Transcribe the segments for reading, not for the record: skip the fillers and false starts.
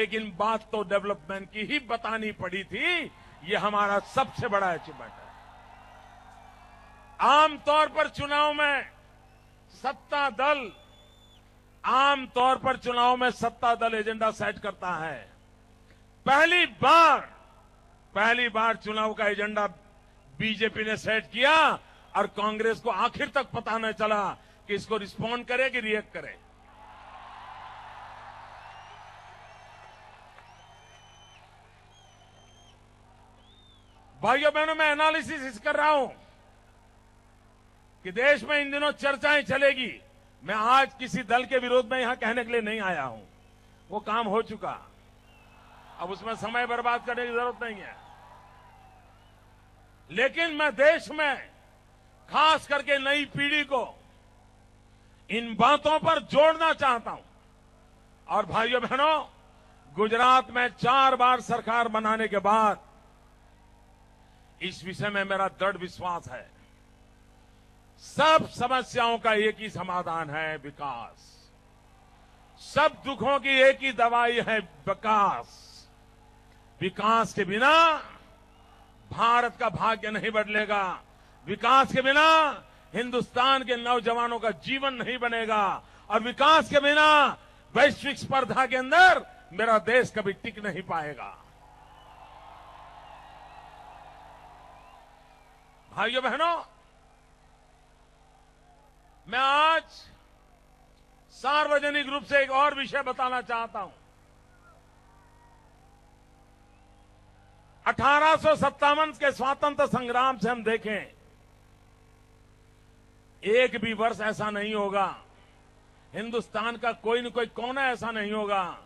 लेकिन बात तो डेवलपमेंट की ही बतानी पड़ी थी। ये हमारा सबसे बड़ा अचीवमेंट है। आमतौर पर चुनाव में सत्ता दल एजेंडा सेट करता है। पहली बार चुनाव का एजेंडा बीजेपी ने सेट किया और कांग्रेस को आखिर तक पता न चला कि इसको रिस्पॉन्ड करे कि रिएक्ट करे। भाइयों बहनों, मैं एनालिसिस कर रहा हूं कि देश में इन दिनों चर्चाएं चलेगी। मैं आज किसी दल के विरोध में यहां कहने के लिए नहीं आया हूं, वो काम हो चुका। अब उसमें समय बर्बाद करने की जरूरत नहीं है। लेकिन मैं देश में खास करके नई पीढ़ी को इन बातों पर जोड़ना चाहता हूं। और भाइयों बहनों, गुजरात में 4 बार सरकार बनाने के बाद इस विषय में मेरा दृढ़ विश्वास है। सब समस्याओं का एक ही समाधान है, विकास। सब दुखों की एक ही दवाई है, विकास। विकास के बिना भारत का भाग्य नहीं बदलेगा। विकास के बिना हिंदुस्तान के नौजवानों का जीवन नहीं बनेगा। और विकास के बिना वैश्विक स्पर्धा के अंदर मेरा देश कभी टिक नहीं पाएगा। भाइयों बहनों, मैं आज सार्वजनिक रूप से एक और विषय बताना चाहता हूं। 1857 के स्वातंत्र संग्राम से हम देखें, एक भी वर्ष ऐसा नहीं होगा, हिंदुस्तान का कोई न कोई कोना ऐसा नहीं होगा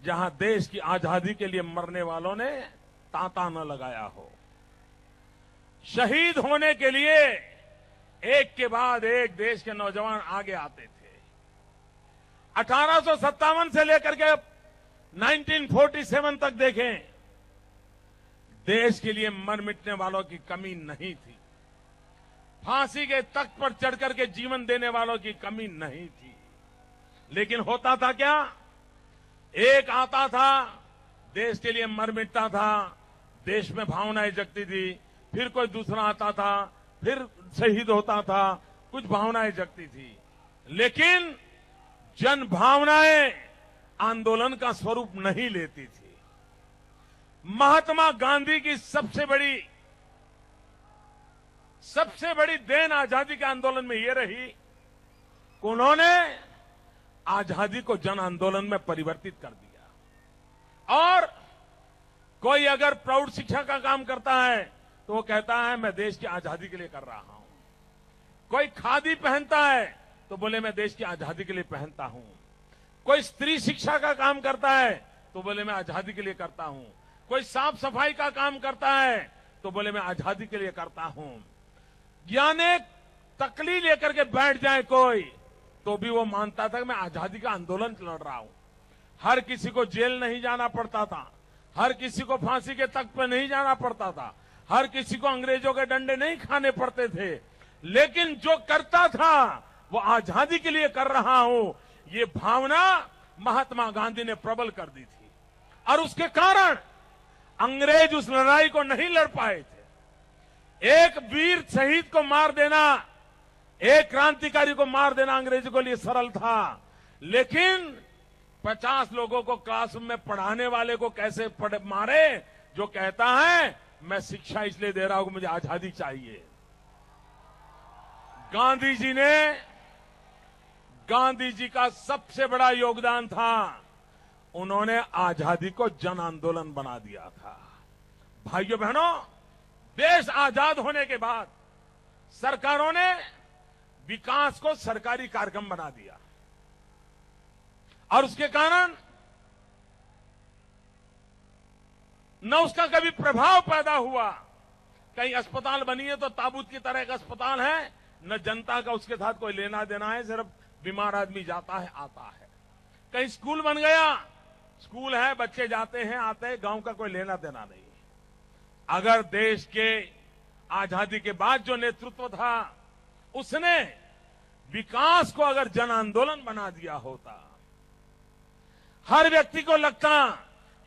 जहां देश की आजादी के लिए मरने वालों ने तांता न लगाया हो। शहीद होने के लिए एक के बाद एक देश के नौजवान आगे आते थे। 1857 से लेकर के 1947 तक देखें, देश के लिए मर मिटने वालों की कमी नहीं थी। फांसी के तख्त पर चढ़कर के जीवन देने वालों की कमी नहीं थी। लेकिन होता था क्या? एक आता था, देश के लिए मर मिटता था, देश में भावनाएं जगती थी। फिर कोई दूसरा आता था, फिर शहीद होता था, कुछ भावनाएं जगती थी। लेकिन जन भावनाएं आंदोलन का स्वरूप नहीं लेती थी। महात्मा गांधी की सबसे बड़ी देन आजादी के आंदोलन में यह रही कि उन्होंने आजादी को जन आंदोलन में परिवर्तित कर दिया। और कोई अगर प्रौढ़ शिक्षा का काम करता है तो वो कहता है मैं देश की आजादी के लिए कर रहा हूं। कोई खादी पहनता है तो बोले मैं देश की आजादी के लिए पहनता हूं। कोई स्त्री शिक्षा का काम करता है तो बोले मैं आजादी के लिए करता हूं। कोई साफ सफाई का काम करता है तो बोले मैं आजादी के लिए करता हूं। यानी तकली लेकर के बैठ जाए कोई तो भी वो मानता था कि मैं आजादी का आंदोलन लड़ रहा हूं। हर किसी को जेल नहीं जाना पड़ता था, हर किसी को फांसी के तख्त पर नहीं जाना पड़ता था, हर किसी को अंग्रेजों के डंडे नहीं खाने पड़ते थे। लेकिन जो करता था वो आजादी के लिए कर रहा हूं, ये भावना महात्मा गांधी ने प्रबल कर दी थी। और उसके कारण अंग्रेज उस लड़ाई को नहीं लड़ पाए थे। एक वीर शहीद को मार देना, एक क्रांतिकारी को मार देना अंग्रेजों के लिए सरल था। लेकिन 50 लोगों को क्लासरूम में पढ़ाने वाले को कैसे मारे, जो कहता है मैं शिक्षा इसलिए दे रहा हूं कि मुझे आजादी चाहिए। गांधी जी का सबसे बड़ा योगदान था, उन्होंने आजादी को जन आंदोलन बना दिया था। भाइयों बहनों, देश आजाद होने के बाद सरकारों ने विकास को सरकारी कार्यक्रम बना दिया और उसके कारण न उसका कभी प्रभाव पैदा हुआ। कहीं अस्पताल बनी है तो ताबूत की तरह एक अस्पताल है, न जनता का उसके साथ कोई लेना देना है, सिर्फ बीमार आदमी जाता है आता है। कहीं स्कूल बन गया, स्कूल है, बच्चे जाते हैं आते हैं, गांव का कोई लेना देना नहीं। अगर देश के आजादी के बाद जो नेतृत्व था उसने विकास को अगर जन आंदोलन बना दिया होता, हर व्यक्ति को लगता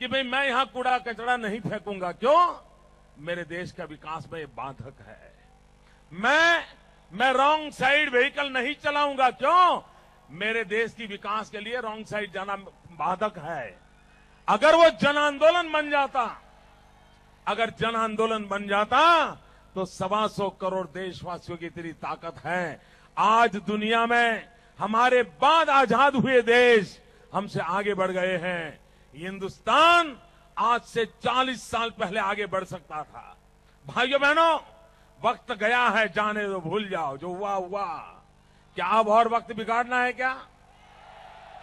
कि भाई मैं यहां कूड़ा कचरा नहीं फेंकूंगा, क्यों? मेरे देश का विकास में ये बाधक है। मैं रॉन्ग साइड व्हीकल नहीं चलाऊंगा, क्यों? मेरे देश की विकास के लिए रॉन्ग साइड जाना बाधक है। अगर वो जन आंदोलन बन जाता, अगर जन आंदोलन बन जाता तो 125 करोड़ देशवासियों की इतनी ताकत है। आज दुनिया में हमारे बाद आजाद हुए देश हमसे आगे बढ़ गए हैं। हिंदुस्तान आज से 40 साल पहले आगे बढ़ सकता था। भाइयों बहनों, वक्त गया है, जाने दो, भूल जाओ, जो हुआ हुआ। क्या अब और वक्त बिगाड़ना है क्या?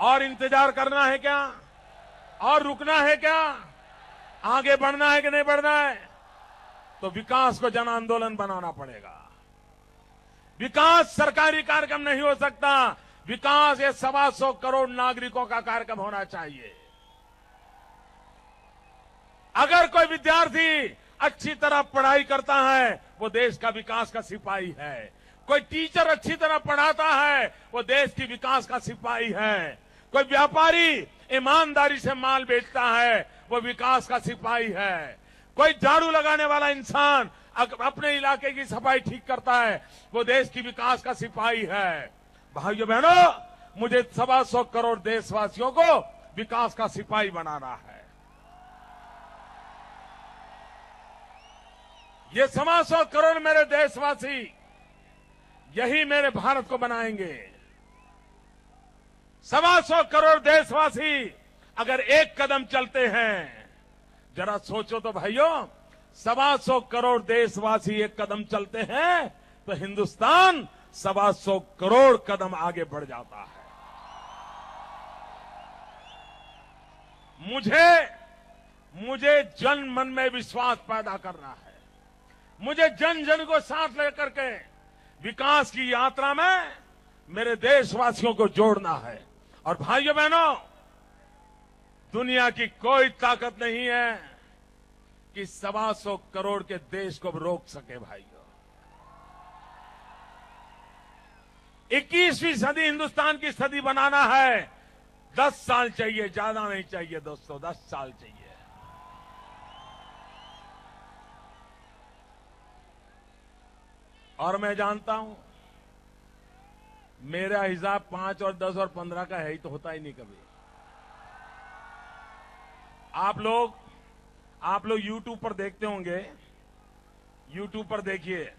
और इंतजार करना है क्या? और रुकना है क्या? आगे बढ़ना है कि नहीं बढ़ना है? तो विकास को जन आंदोलन बनाना पड़ेगा। विकास सरकारी कार्यक्रम नहीं हो सकता। विकास ये 125 करोड़ नागरिकों का कार्यक्रम होना चाहिए। अगर कोई विद्यार्थी अच्छी तरह पढ़ाई करता है, वो देश का विकास का सिपाही है। कोई टीचर अच्छी तरह पढ़ाता है, वो देश की विकास का सिपाही है। कोई व्यापारी ईमानदारी से माल बेचता है, वो विकास का सिपाही है। कोई झाड़ू लगाने वाला इंसान अपने इलाके की सफाई ठीक करता है, वो देश की विकास का सिपाही है। भाइयों बहनों, मुझे 125 करोड़ देशवासियों को विकास का सिपाही बनाना है। ये 125 करोड़ मेरे देशवासी, यही मेरे भारत को बनाएंगे। 125 करोड़ देशवासी अगर एक कदम चलते हैं, जरा सोचो तो भाइयों, 125 करोड़ देशवासी एक कदम चलते हैं तो हिंदुस्तान 125 करोड़ कदम आगे बढ़ जाता है। मुझे जन मन में विश्वास पैदा करना है। मुझे जन जन को साथ लेकर के विकास की यात्रा में मेरे देशवासियों को जोड़ना है। और भाइयों बहनों, दुनिया की कोई ताकत नहीं है कि 125 करोड़ के देश को रोक सके। भाइयों, 21वीं सदी हिंदुस्तान की सदी बनाना है। 10 साल चाहिए, ज्यादा नहीं चाहिए दोस्तों, 10 साल चाहिए। और मैं जानता हूं, मेरा हिसाब 5 और 10 और 15 का है ही, तो होता ही नहीं कभी। आप लोग YouTube पर देखते होंगे। YouTube पर देखिए,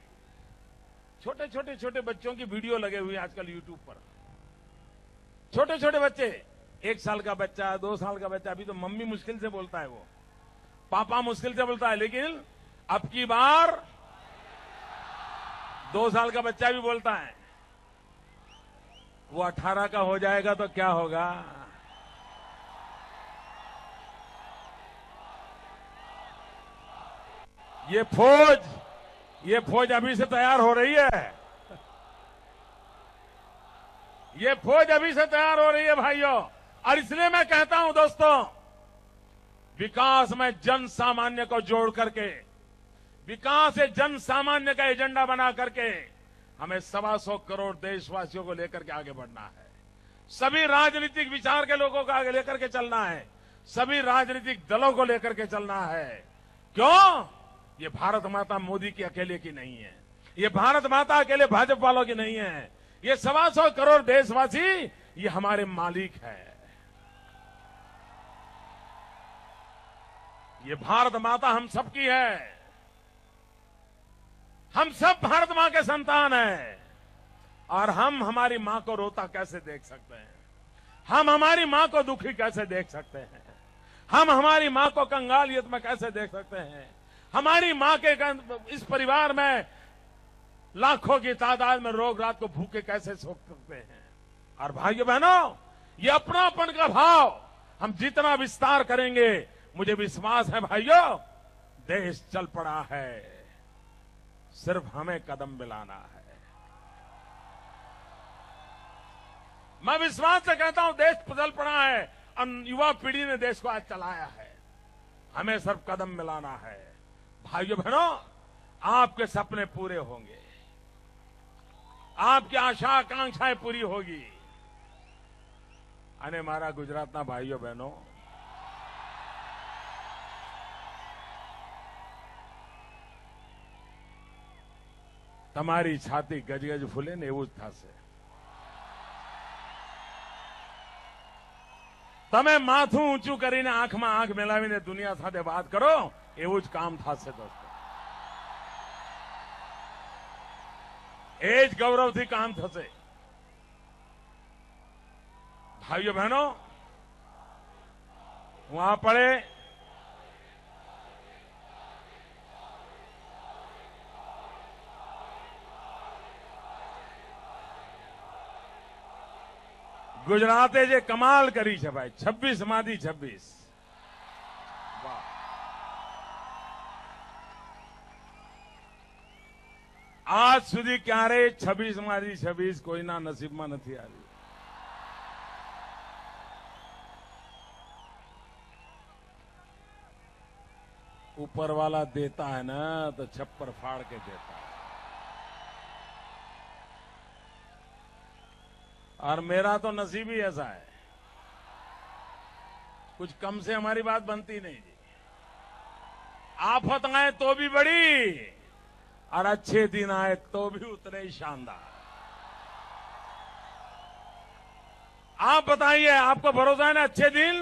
छोटे बच्चों की वीडियो लगे हुए हैं आजकल YouTube पर। छोटे बच्चे, 1 साल का बच्चा, 2 साल का बच्चा, अभी तो मम्मी मुश्किल से बोलता है, वो पापा मुश्किल से बोलता है, लेकिन अब की बार 2 साल का बच्चा भी बोलता है। वो 18 का हो जाएगा तो क्या होगा? ये फौज अभी से तैयार हो रही है। ये फौज अभी से तैयार हो रही है भाइयों। और इसलिए मैं कहता हूं दोस्तों, विकास में जन सामान्य को जोड़ करके, विकास से जन सामान्य का एजेंडा बना करके हमें 125 करोड़ देशवासियों को लेकर के आगे बढ़ना है। सभी राजनीतिक विचार के लोगों को आगे लेकर के चलना है। सभी राजनीतिक दलों को लेकर के चलना है। क्यों? ये भारत माता मोदी की अकेले की नहीं है। ये भारत माता अकेले भाजपा वालों की नहीं है। ये 125 करोड़ देशवासी, ये हमारे मालिक है। ये भारत माता हम सबकी है। हम सब भारत मां के संतान हैं। और हम हमारी मां को रोता कैसे देख सकते हैं? हम हमारी मां को दुखी कैसे देख सकते हैं? हम हमारी मां को कंगालियत में कैसे देख सकते हैं? हमारी मां के इस परिवार में लाखों की तादाद में लोग रात को भूखे कैसे सो सकते हैं? और भाइयों बहनों, ये अपनापन का भाव हम जितना विस्तार करेंगे, मुझे विश्वास है भाइयों, देश चल पड़ा है। सिर्फ हमें कदम मिलाना है। मैं विश्वास से कहता हूं, देश चल पड़ा है और युवा पीढ़ी ने देश को आज चलाया है। हमें सिर्फ कदम मिलाना है। भाइयों बहनों, आपके सपने पूरे होंगे, आपकी आशा आकांक्षाएं पूरी होगी। અને મારા ગુજરાતના ભાઈઓ બહેનો, તમારી છાતી ગજગજ ફૂલે ને એવું જ થશે. તમે માથું ઊંચું કરીને આંખમાં આંખ મેલાવીને દુનિયા સાથે વાત કરો, એવું જ કામ થશે દોસ્તો. એ જ ગૌરવથી કામ થશે. ભાઈઓ બહેનો, वहां पड़े गुजराते जे कमाल करी है भाई. 26 मादी 26. वाह. आज सुधी क्यारे 26 मादी 26 कोईना नसीबमां नथी आवी. ऊपर वाला देता है ना तो छप्पर फाड़ के देता है. और मेरा तो नसीब ही ऐसा है, कुछ कम से हमारी बात बनती नहीं जी. आफत आए तो भी बड़ी और अच्छे दिन आए तो भी उतने ही शानदार. आप बताइए, आपको भरोसा है ना अच्छे दिन